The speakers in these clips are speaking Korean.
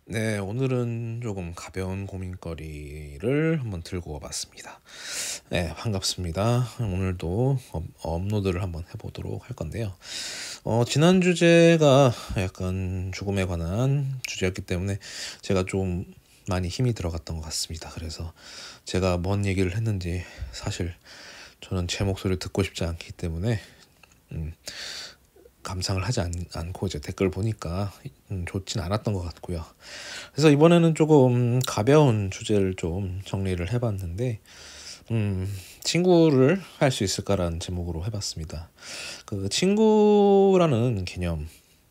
네, 오늘은 조금 가벼운 고민거리를 한번 들고 와봤습니다. 네, 반갑습니다. 오늘도 업로드를 한번 해보도록 할 건데요. 지난 주제가 약간 죽음에 관한 주제였기 때문에 제가 좀 많이 힘이 들어갔던 것 같습니다. 그래서 제가 뭔 얘기를 했는지 사실 저는 제 목소리를 듣고 싶지 않기 때문에 감상을 하지 않고 이제 댓글 보니까 좋진 않았던 것 같고요. 그래서 이번에는 조금 가벼운 주제를 좀 정리를 해봤는데, 친구를 할 수 있을까라는 제목으로 해봤습니다. 그 친구라는 개념,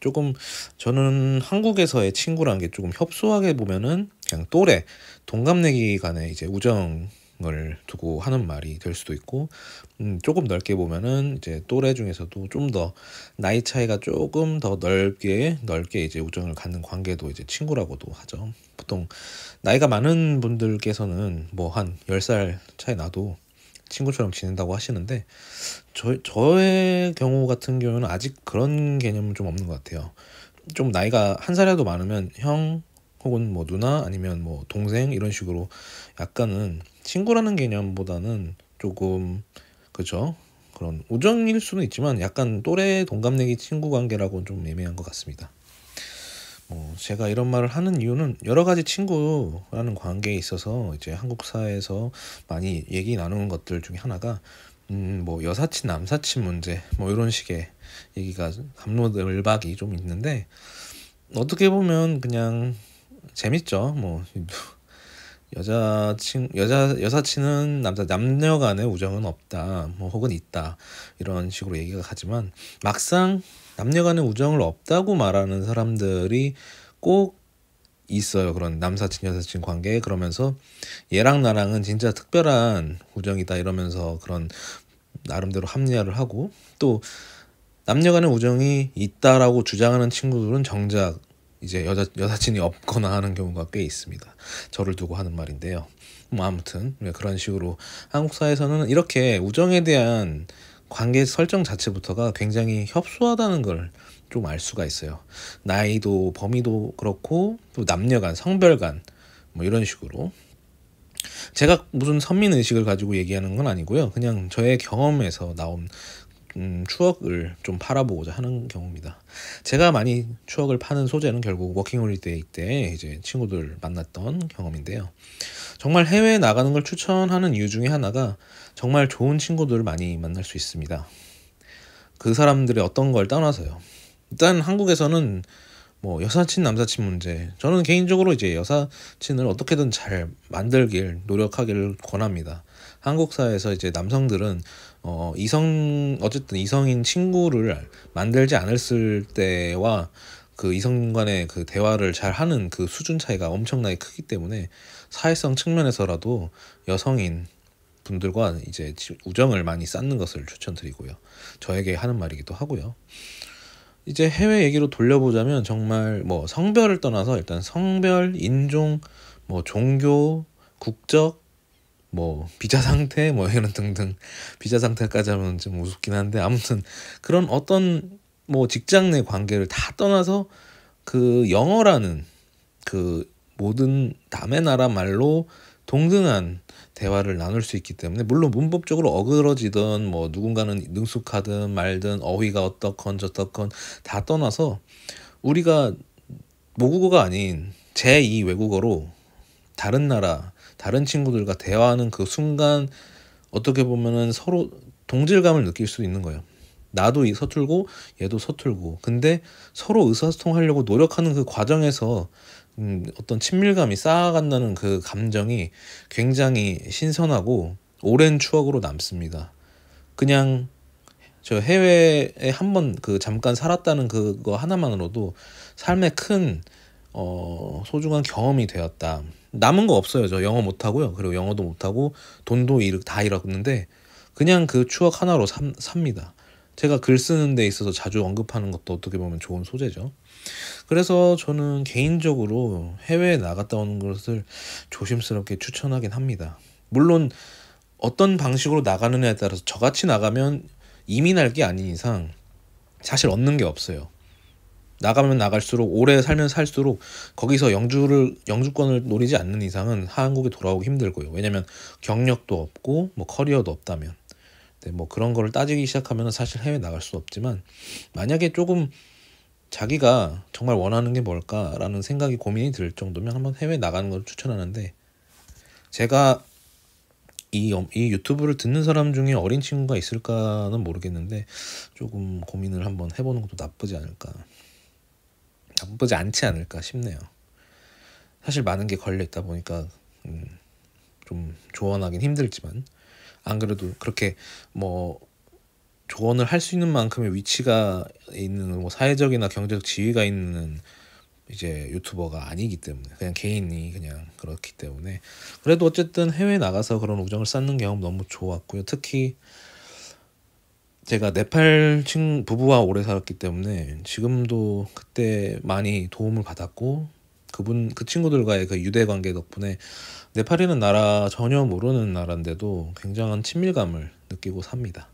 조금 저는 한국에서의 친구라는 게 조금 협소하게 보면은 그냥 또래, 동갑내기 간의 이제 우정을 두고 하는 말이 될 수도 있고, 조금 넓게 보면은 이제 또래 중에서도 좀 더 나이 차이가 조금 더 넓게 이제 우정을 갖는 관계도 이제 친구라고도 하죠. 보통 나이가 많은 분들께서는 뭐 한 10살 차이 나도 친구처럼 지낸다고 하시는데, 저의 경우 같은 경우는 아직 그런 개념은 좀 없는 것 같아요. 좀 나이가 한 살이라도 많으면 형 혹은 뭐 누나 아니면 뭐 동생 이런 식으로 약간은 친구라는 개념보다는 조금, 그죠? 그런 우정일 수는 있지만 약간 또래 동갑내기 친구 관계라고는 좀 애매한 것 같습니다. 제가 이런 말을 하는 이유는 여러 가지 친구라는 관계에 있어서 이제 한국 사회에서 많이 얘기 나누는 것들 중에 하나가 뭐 여사친 남사친 문제 뭐 이런 식의 얘기가 갑로을박이 좀 있는데, 어떻게 보면 그냥 재밌죠. 뭐 여사친은 남녀 간의 우정은 없다, 뭐 혹은 있다, 이런 식으로 얘기가 가지만 막상 남녀 간의 우정을 없다고 말하는 사람들이 꼭 있어요. 그런 남사친 여사친 관계, 그러면서 얘랑 나랑은 진짜 특별한 우정이다 이러면서 그런 나름대로 합리화를 하고, 또 남녀 간의 우정이 있다라고 주장하는 친구들은 정작 이제 여사친이 없거나 하는 경우가 꽤 있습니다. 저를 두고 하는 말인데요. 뭐 아무튼 그런 식으로 한국 사회에서는 이렇게 우정에 대한 관계 설정 자체부터가 굉장히 협소하다는 걸 좀 알 수가 있어요. 나이도 범위도 그렇고 또 남녀 간, 성별 간, 뭐 이런 식으로. 제가 무슨 선민 의식을 가지고 얘기하는 건 아니고요. 그냥 저의 경험에서 나온 추억을 좀 팔아보고자 하는 경우입니다. 제가 많이 추억을 파는 소재는 결국 워킹홀리데이 때 이제 친구들 만났던 경험인데요. 정말 해외에 나가는 걸 추천하는 이유 중에 하나가 정말 좋은 친구들을 많이 만날 수 있습니다. 그 사람들의 어떤 걸 떠나서요. 일단 한국에서는 뭐 여사친 남사친 문제, 저는 개인적으로 이제 여사친을 어떻게든 잘 만들길 노력하기를 권합니다. 한국 사회에서 이제 남성들은 어쨌든 이성인 친구를 만들지 않았을 때와 그 이성 간의 그 대화를 잘 하는 그 수준 차이가 엄청나게 크기 때문에 사회성 측면에서라도 여성인 분들과 이제 우정을 많이 쌓는 것을 추천드리고요. 저에게 하는 말이기도 하고요. 이제 해외 얘기로 돌려보자면 정말 뭐 성별을 떠나서 일단 성별, 인종, 뭐 종교, 국적, 뭐 비자 상태 뭐 이런 등등, 비자 상태까지 하면 좀 우습긴 한데, 아무튼 그런 어떤 뭐 직장 내 관계를 다 떠나서 그 영어라는 그 모든 남의 나라 말로 동등한 대화를 나눌 수 있기 때문에, 물론 문법적으로 어그러지든 뭐 누군가는 능숙하든 말든 어휘가 어떻건 저떻건 다 떠나서 우리가 모국어가 아닌 제2 외국어로 다른 나라 다른 친구들과 대화하는 그 순간 어떻게 보면은 서로 동질감을 느낄 수 있는 거예요. 나도 서툴고 얘도 서툴고, 근데 서로 의사소통하려고 노력하는 그 과정에서 어떤 친밀감이 쌓아간다는 그 감정이 굉장히 신선하고 오랜 추억으로 남습니다. 그냥 저 해외에 한번 그 잠깐 살았다는 그거 하나만으로도 삶의 큰 소중한 경험이 되었다. 남은 거 없어요. 저 영어 못하고요. 그리고 영어도 못하고 돈도 다 잃었는데 그냥 그 추억 하나로 삽니다. 제가 글 쓰는 데 있어서 자주 언급하는 것도 어떻게 보면 좋은 소재죠. 그래서 저는 개인적으로 해외에 나갔다 오는 것을 조심스럽게 추천하긴 합니다. 물론 어떤 방식으로 나가느냐에 따라서 저같이 나가면 이민할 게 아닌 이상 사실 얻는 게 없어요. 나가면 나갈수록 오래 살면 살수록 거기서 영주권을 노리지 않는 이상은 한국에 돌아오기 힘들고요. 왜냐면 경력도 없고 뭐 커리어도 없다면. 네, 뭐 그런 거를 따지기 시작하면 사실 해외 나갈 수 없지만 만약에 조금 자기가 정말 원하는 게 뭘까라는 생각이 고민이 들 정도면 한번 해외 나가는 걸 추천하는데 제가 이 유튜브를 듣는 사람 중에 어린 친구가 있을까는 모르겠는데 조금 고민을 한번 해보는 것도 나쁘지 않지 않을까 싶네요. 사실 많은 게 걸려있다 보니까 좀 조언하긴 힘들지만 안 그래도 그렇게 뭐 조언을 할 수 있는 만큼의 위치가 있는 뭐 사회적이나 경제적 지위가 있는 이제 유튜버가 아니기 때문에 그냥 개인이 그냥 그렇기 때문에 그래도 어쨌든 해외 나가서 그런 우정을 쌓는 경험 너무 좋았고요. 특히 제가 네팔 부부와 오래 살았기 때문에 지금도 그때 많이 도움을 받았고 그 친구들과의 그 유대 관계 덕분에 네팔이라는 나라 전혀 모르는 나라인데도 굉장한 친밀감을 느끼고 삽니다.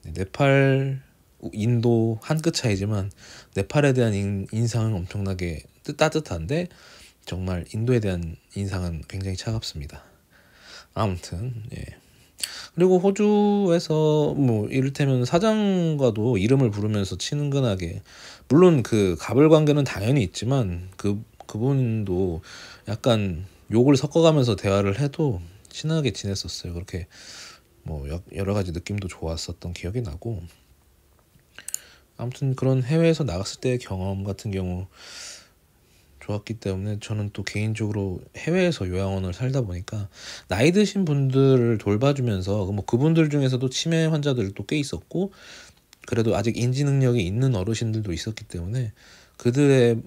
네팔, 인도 한 끗 차이지만 네팔에 대한 인상은 엄청나게 따뜻한데 정말 인도에 대한 인상은 굉장히 차갑습니다. 아무튼 예. 그리고 호주에서 뭐 이를테면 사장과도 이름을 부르면서 친근하게 물론 그 갑을 관계는 당연히 있지만 그분도 약간 욕을 섞어가면서 대화를 해도 친하게 지냈었어요. 그렇게 뭐 여러 가지 느낌도 좋았었던 기억이 나고 아무튼 그런 해외에서 나갔을 때의 경험 같은 경우 좋았기 때문에 저는 또 개인적으로 해외에서 요양원을 살다 보니까 나이 드신 분들을 돌봐주면서 뭐 그분들 중에서도 치매 환자들도 꽤 있었고 그래도 아직 인지 능력이 있는 어르신들도 있었기 때문에 그들의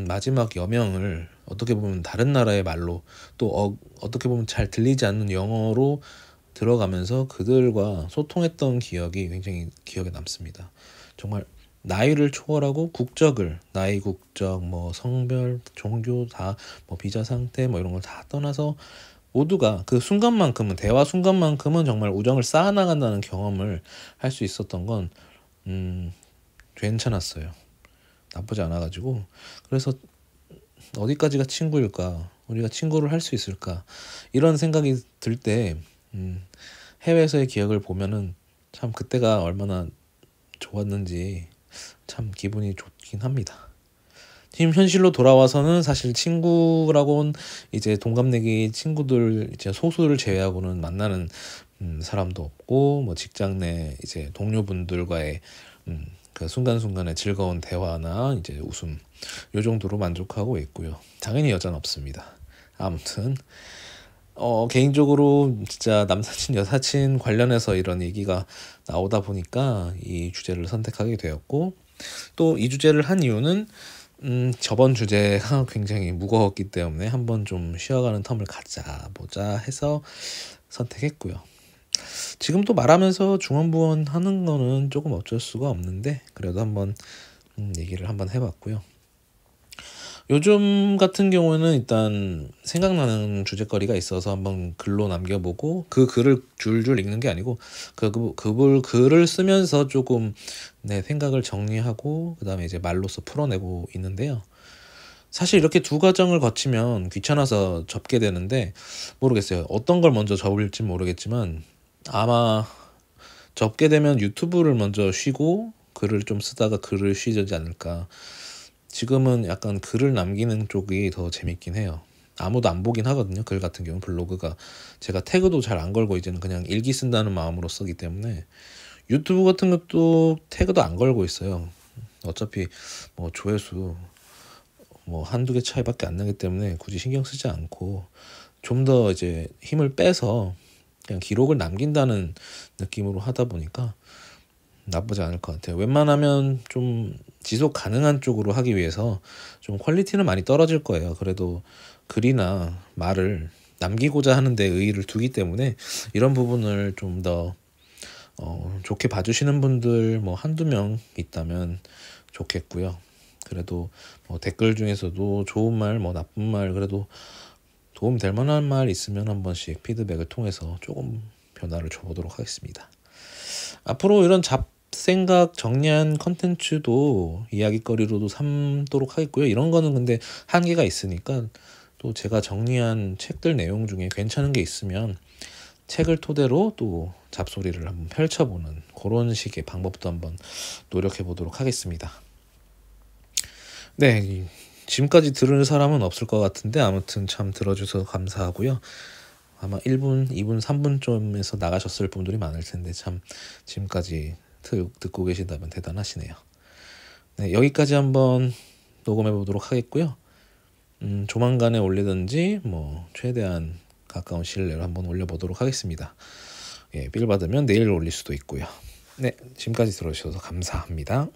마지막 여명을 어떻게 보면 다른 나라의 말로 또 어떻게 보면 잘 들리지 않는 영어로 들어가면서 그들과 소통했던 기억이 굉장히 기억에 남습니다. 정말 나이를 초월하고 나이, 국적, 뭐 성별, 종교 다 뭐 비자 상태 뭐 이런 걸 다 떠나서 모두가 그 순간만큼은 대화 순간만큼은 정말 우정을 쌓아나간다는 경험을 할 수 있었던 건 괜찮았어요. 나쁘지 않아가지고 그래서 어디까지가 친구일까? 우리가 친구를 할 수 있을까? 이런 생각이 들 때 해외에서의 기억을 보면은 참 그때가 얼마나 좋았는지 참 기분이 좋긴 합니다. 지금 현실로 돌아와서는 사실 친구라고는 이제 동갑내기 친구들 이제 소수를 제외하고는 만나는 사람도 없고 뭐 직장 내 이제 동료분들과의 그 순간순간의 즐거운 대화나 이제 웃음 요 정도로 만족하고 있고요. 당연히 여자는 없습니다. 아무튼 개인적으로 진짜 남사친 여사친 관련해서 이런 얘기가 나오다 보니까 이 주제를 선택하게 되었고 또 이 주제를 한 이유는 저번 주제가 굉장히 무거웠기 때문에 한번 좀 쉬어가는 텀을 가져보자 해서 선택했고요. 지금 또 말하면서 중언부언 하는 거는 조금 어쩔 수가 없는데 그래도 한번 얘기를 한번 해봤고요. 요즘 같은 경우는 일단 생각나는 주제거리가 있어서 한번 글로 남겨보고 그 글을 줄줄 읽는 게 아니고 글을 쓰면서 조금 내 생각을 정리하고 그다음에 이제 말로써 풀어내고 있는데요. 사실 이렇게 두 과정을 거치면 귀찮아서 접게 되는데 모르겠어요. 어떤 걸 먼저 접을지 모르겠지만 아마 접게 되면 유튜브를 먼저 쉬고 글을 좀 쓰다가 글을 쉬지 않을까. 지금은 약간 글을 남기는 쪽이 더 재밌긴 해요. 아무도 안 보긴 하거든요. 글 같은 경우는 블로그가 제가 태그도 잘 안 걸고 이제는 그냥 일기 쓴다는 마음으로 쓰기 때문에 유튜브 같은 것도 태그도 안 걸고 있어요. 어차피 뭐 조회수 뭐 한두 개 차이밖에 안 나기 때문에 굳이 신경 쓰지 않고 좀 더 이제 힘을 빼서 그냥 기록을 남긴다는 느낌으로 하다 보니까 나쁘지 않을 것 같아요. 웬만하면 좀 지속 가능한 쪽으로 하기 위해서 좀 퀄리티는 많이 떨어질 거예요. 그래도 글이나 말을 남기고자 하는 데 의의를 두기 때문에 이런 부분을 좀 더 좋게 봐주시는 분들 뭐 한두 명 있다면 좋겠고요. 그래도 뭐 댓글 중에서도 좋은 말, 뭐 나쁜 말 그래도 도움 될 만한 말 있으면 한 번씩 피드백을 통해서 조금 변화를 줘보도록 하겠습니다. 앞으로 이런 생각 정리한 컨텐츠도 이야기거리로도 삼도록 하겠고요. 이런 거는 근데 한계가 있으니까 또 제가 정리한 책들 내용 중에 괜찮은 게 있으면 책을 토대로 또 잡소리를 한번 펼쳐보는 그런 식의 방법도 한번 노력해 보도록 하겠습니다. 네, 지금까지 들을 사람은 없을 것 같은데 아무튼 참 들어주셔서 감사하고요. 아마 1분, 2분, 3분쯤에서 나가셨을 분들이 많을 텐데 참 지금까지 듣고 계신다면 대단하시네요. 네, 여기까지 한번 녹음해 보도록 하겠고요. 조만간에 올리든지 뭐 최대한 가까운 시일 내로 한번 올려보도록 하겠습니다. 예, 빌 받으면 내일 올릴 수도 있고요. 네, 지금까지 들어주셔서 감사합니다.